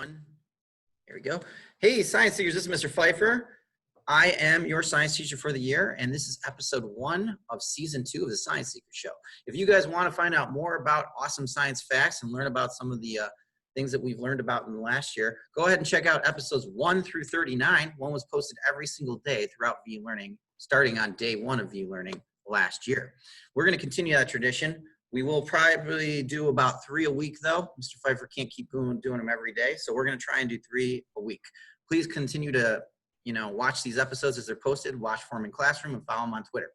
One. Here we go. Hey, science seekers, this is Mr. Pfeiffer. I am your science teacher for the year, and this is episode 1 of season 2 of the Science Seeker Show. If you guys want to find out more about awesome science facts and learn about some of the things that we've learned about in the last year, go ahead and check out episodes 1 through 39. One was posted every single day throughout VU Learning, starting on day 1 of VU Learning last year. We're going to continue that tradition. We will probably do about 3 a week, though. Mr. Pfeiffer can't keep doing them every day, so we're going to try and do 3 a week. Please continue to, watch these episodes as they're posted, watch for them in Classroom, and follow them on Twitter.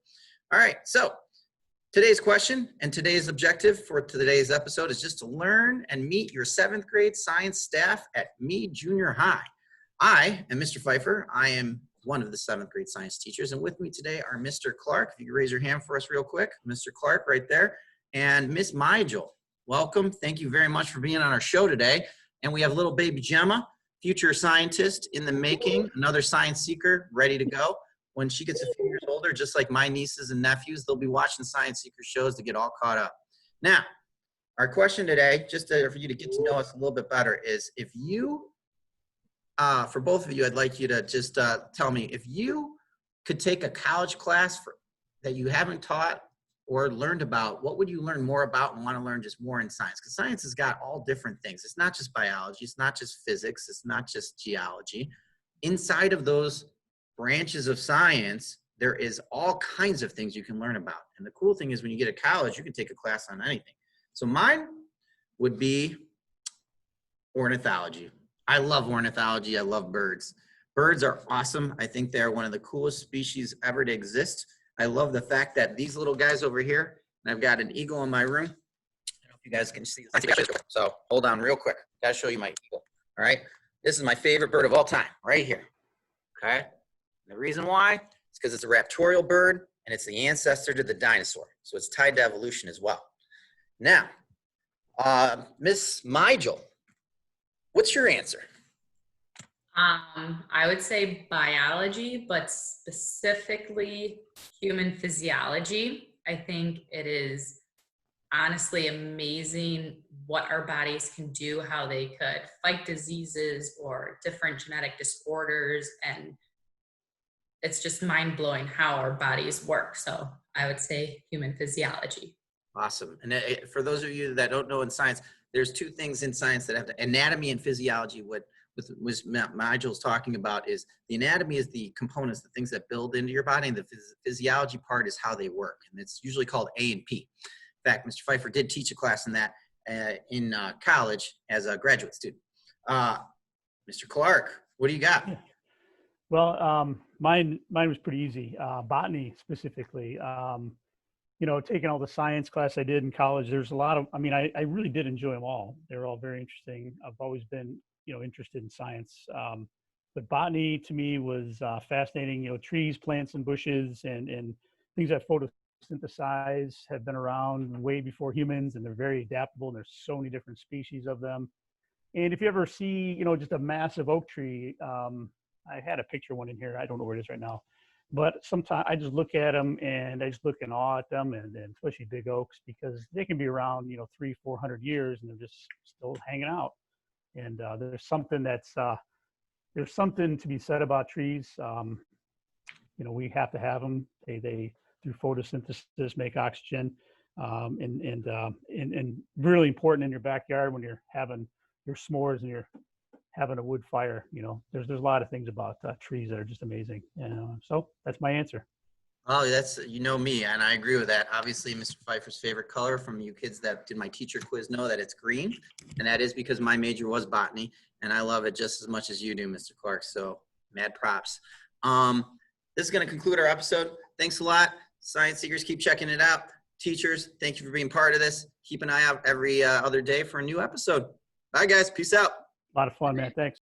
All right, so today's question and today's objective for today's episode is just to learn and meet your 7th grade science staff at Meade Junior High. I am Mr. Pfeiffer. I am one of the 7th grade science teachers, and with me today are Mr. Clark. If you could raise your hand for us real quick. Mr. Clark right there. And Miss Migel, welcome. Thank you very much for being on our show today. And we have little baby Gemma, future scientist in the making, another science seeker ready to go. When she gets a few years older, just like my nieces and nephews, they'll be watching Science Seeker shows to get all caught up. Now, our question today, just for you to get to know us a little bit better, is if you, for both of you, I'd like you to just tell me, if you could take a college class that you haven't taught or learned about, what would you learn more about and want to learn just more in science? Because science has got all different things. It's not just biology. It's not just physics. It's not just geology. Inside of those branches of science, there is all kinds of things you can learn about. And the cool thing is when you get to college, you can take a class on anything. So mine would be ornithology. I love ornithology. I love birds. Birds are awesome. I think they're one of the coolest species ever to exist. I love the fact that these little guys over here, and I've got an eagle in my room. I don't know if you guys can see this. So hold on real quick. Gotta show you my eagle. All right. This is my favorite bird of all time, right here. Okay. And the reason why is because it's a raptorial bird and it's the ancestor to the dinosaur. So it's tied to evolution as well. Now, Miss Migel, what's your answer? I would say biology, but specifically human physiology. I think it is honestly amazing what our bodies can do, how they could fight diseases or different genetic disorders. And it's just mind-blowing how our bodies work. So I would say human physiology. Awesome. And for those of you that don't know in science, there's 2 things in science that have to, anatomy and physiology. What Migel's talking about is the anatomy is the components, the things that build into your body, and the physiology part is how they work. And it's usually called A and P. In fact, Mr. Pfeiffer did teach a class in that in college as a graduate student. Mr. Clark, what do you got? Well, mine was pretty easy. Botany specifically. Taking all the science class I did in college, there's a lot of, I really did enjoy them all. They were all very interesting. I've always been, interested in science. But botany to me was fascinating. Trees, plants, and bushes and things that photosynthesize have been around way before humans, and they're very adaptable, and there's so many different species of them. And if you ever see, just a massive oak tree, I had a picture one in here. I don't know where it is right now. But sometimes I just look at them and I just look in awe at them, and especially big oaks, because they can be around, 300-400 years and they're just still hanging out. And there's something there's something to be said about trees. We have to have them. They through photosynthesis make oxygen, and really important in your backyard when you're having your s'mores and you're having a wood fire. There's a lot of things about trees that are just amazing. So that's my answer. Oh, that's, me, and I agree with that. Obviously, Mr. Pfeiffer's favorite color, from you kids that did my teacher quiz know that it's green, and that is because my major was botany, and I love it just as much as you do, Mr. Clark, so mad props. This is going to conclude our episode. Thanks a lot. Science seekers, keep checking it out. Teachers, thank you for being part of this. Keep an eye out every other day for a new episode. Bye, guys. Peace out. A lot of fun, man. Thanks.